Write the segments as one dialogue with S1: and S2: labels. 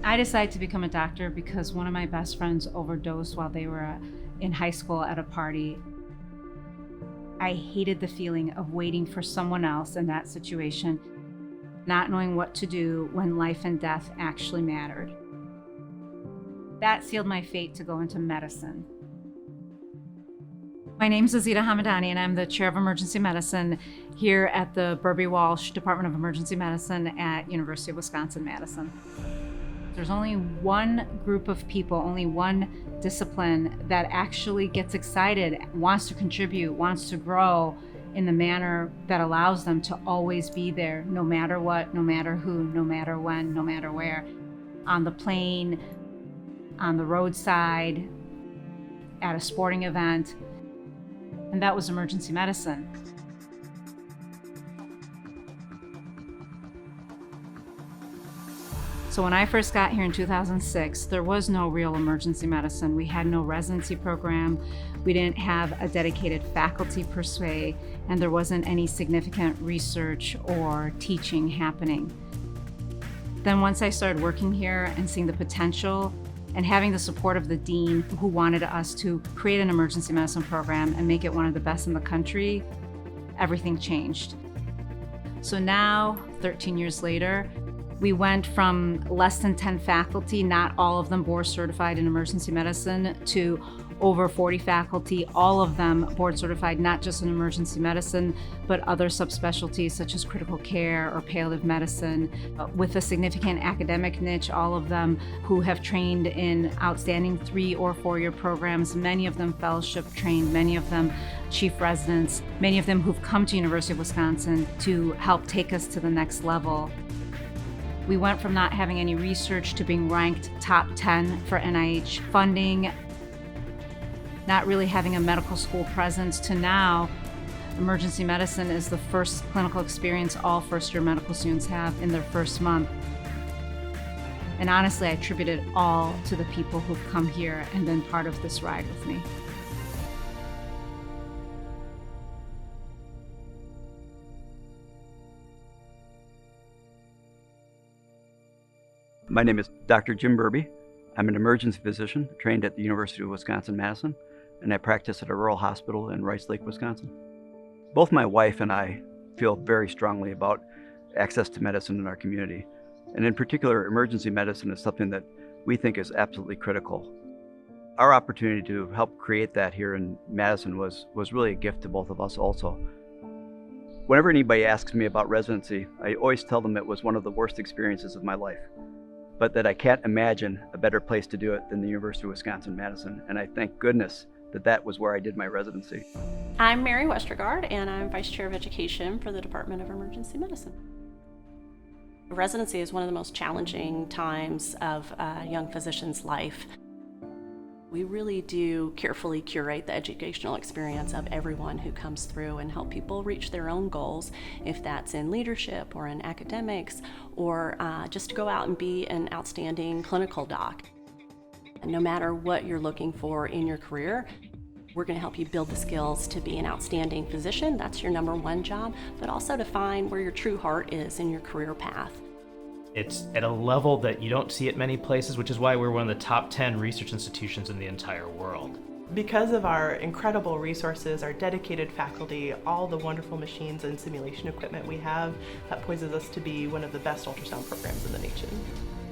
S1: I decided to become a doctor because one of my best friends overdosed while they were in high school at a party. I hated the feeling of waiting for someone else in that situation, not knowing what to do when life and death actually mattered. That sealed my fate to go into medicine. My name is Azita Hamadani, and I'm the chair of emergency medicine here at the Burby Walsh Department of Emergency Medicine at University of Wisconsin-Madison. There's only one group of people, only one discipline that actually gets excited, wants to contribute, wants to grow in the manner that allows them to always be there, no matter what, no matter who, no matter when, no matter where. On the plane, on the roadside, at a sporting event, and that was emergency medicine. So when I first got here in 2006, there was no real emergency medicine. We had no residency program. We didn't have a dedicated faculty per se, and there wasn't any significant research or teaching happening. Then once I started working here and seeing the potential and having the support of the dean who wanted us to create an emergency medicine program and make it one of the best in the country, everything changed. So now, 13 years later, we went from less than 10 faculty, not all of them board certified in emergency medicine, to over 40 faculty, all of them board certified, not just in emergency medicine, but other subspecialties such as critical care or palliative medicine, with a significant academic niche, all of them who have trained in outstanding 3 or 4-year programs, many of them fellowship trained, many of them chief residents, many of them who've come to University of Wisconsin to help take us to the next level. We went from not having any research to being ranked top 10 for NIH funding, not really having a medical school presence, to now emergency medicine is the first clinical experience all first-year medical students have in their first month. And honestly, I attribute it all to the people who've come here and been part of this ride with me.
S2: My name is Dr. Jim Burby. I'm an emergency physician trained at the University of Wisconsin-Madison, and I practice at a rural hospital in Rice Lake, Wisconsin. Both my wife and I feel very strongly about access to medicine in our community. And in particular, emergency medicine is something that we think is absolutely critical. Our opportunity to help create that here in Madison was really a gift to both of us also. Whenever anybody asks me about residency, I always tell them it was one of the worst experiences of my life, but that I can't imagine a better place to do it than the University of Wisconsin-Madison. And I thank goodness that that was where I did my residency.
S3: I'm Mary Westergaard, and I'm Vice Chair of Education for the Department of Emergency Medicine. Residency is one of the most challenging times of a young physician's life. We really do carefully curate the educational experience of everyone who comes through and help people reach their own goals, if that's in leadership or in academics, or just to go out and be an outstanding clinical doc. And no matter what you're looking for in your career, we're going to help you build the skills to be an outstanding physician. That's your number one job, but also to find where your true heart is in your career path.
S4: It's at a level that you don't see at many places, which is why we're one of the top 10 research institutions in the entire world.
S5: Because of our incredible resources, our dedicated faculty, all the wonderful machines and simulation equipment we have, that poises us to be one of the best ultrasound programs in the nation.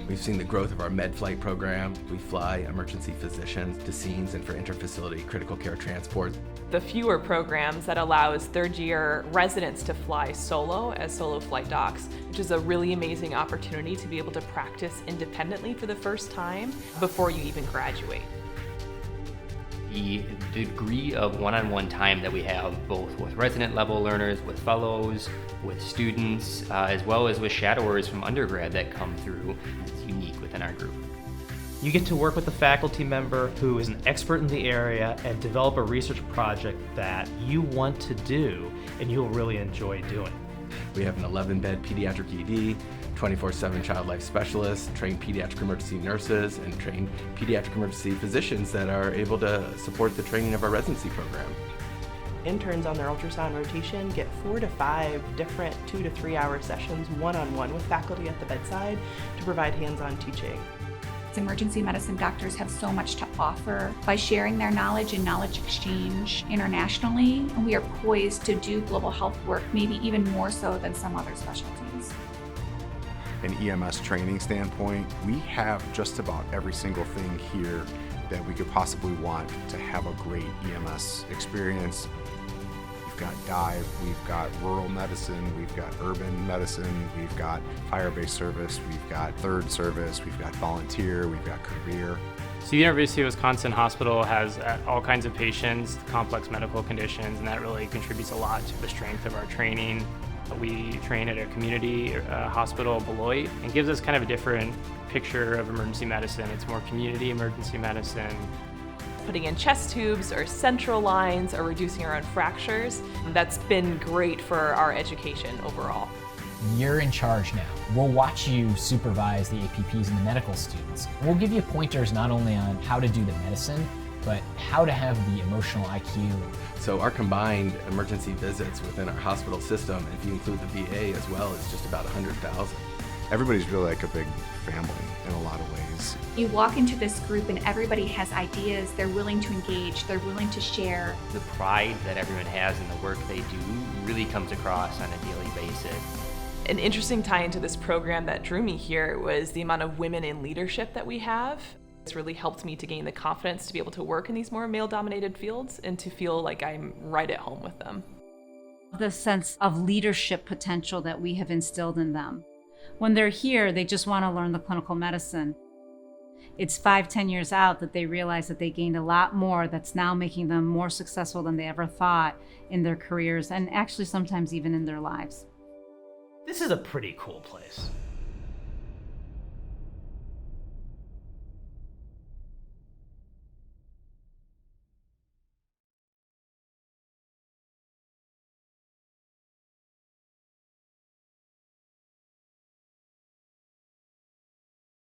S6: We've seen the growth of our med flight program. We fly emergency physicians to scenes and for interfacility critical care transport.
S7: The fewer programs that allows third-year residents to fly solo as solo flight docs, which is a really amazing opportunity to be able to practice independently for the first time before you even graduate.
S8: The degree of one-on-one time that we have both with resident level learners, with fellows, with students, as well as with shadowers from undergrad that come through is unique within our group.
S4: You get to work with a faculty member who is an expert in the area and develop a research project that you want to do and you'll really enjoy doing.
S6: We have an 11-bed pediatric ED, 24/7 child life specialists, trained pediatric emergency nurses, and trained pediatric emergency physicians that are able to support the training of our residency program.
S5: Interns on their ultrasound rotation get 4 to 5 different 2 to 3 hour sessions one-on-one with faculty at the bedside to provide hands-on teaching.
S9: Emergency medicine doctors have so much to offer by sharing their knowledge and knowledge exchange internationally, and we are poised to do global health work, maybe even more so than some other specialties.
S10: An EMS training standpoint, we have just about every single thing here that we could possibly want to have a great EMS experience. We've got dive, we've got rural medicine, we've got urban medicine, we've got fire-based service, we've got third service, we've got volunteer, we've got career.
S11: So the University of Wisconsin Hospital has all kinds of patients, complex medical conditions, and that really contributes a lot to the strength of our training. We train at a community hospital, Beloit, and gives us kind of a different picture of emergency medicine. It's more community emergency medicine.
S7: Putting in chest tubes or central lines or reducing our own fractures, that's been great for our education overall.
S12: You're in charge now. We'll watch you supervise the APPs and the medical students. We'll give you pointers not only on how to do the medicine, but how to have the emotional IQ.
S6: So our combined emergency visits within our hospital system, if you include the VA as well, is just about 100,000.
S10: Everybody's really like a big family in a lot of ways.
S9: You walk into this group and everybody has ideas, they're willing to engage, they're willing to share.
S8: The pride that everyone has in the work they do really comes across on a daily basis.
S7: An interesting tie into this program that drew me here was the amount of women in leadership that we have. It's really helped me to gain the confidence to be able to work in these more male-dominated fields and to feel like I'm right at home with them.
S1: The sense of leadership potential that we have instilled in them. When they're here, they just want to learn the clinical medicine. It's 5-10 years out that they realize that they gained a lot more that's now making them more successful than they ever thought in their careers and actually sometimes even in their lives.
S4: This is a pretty cool place.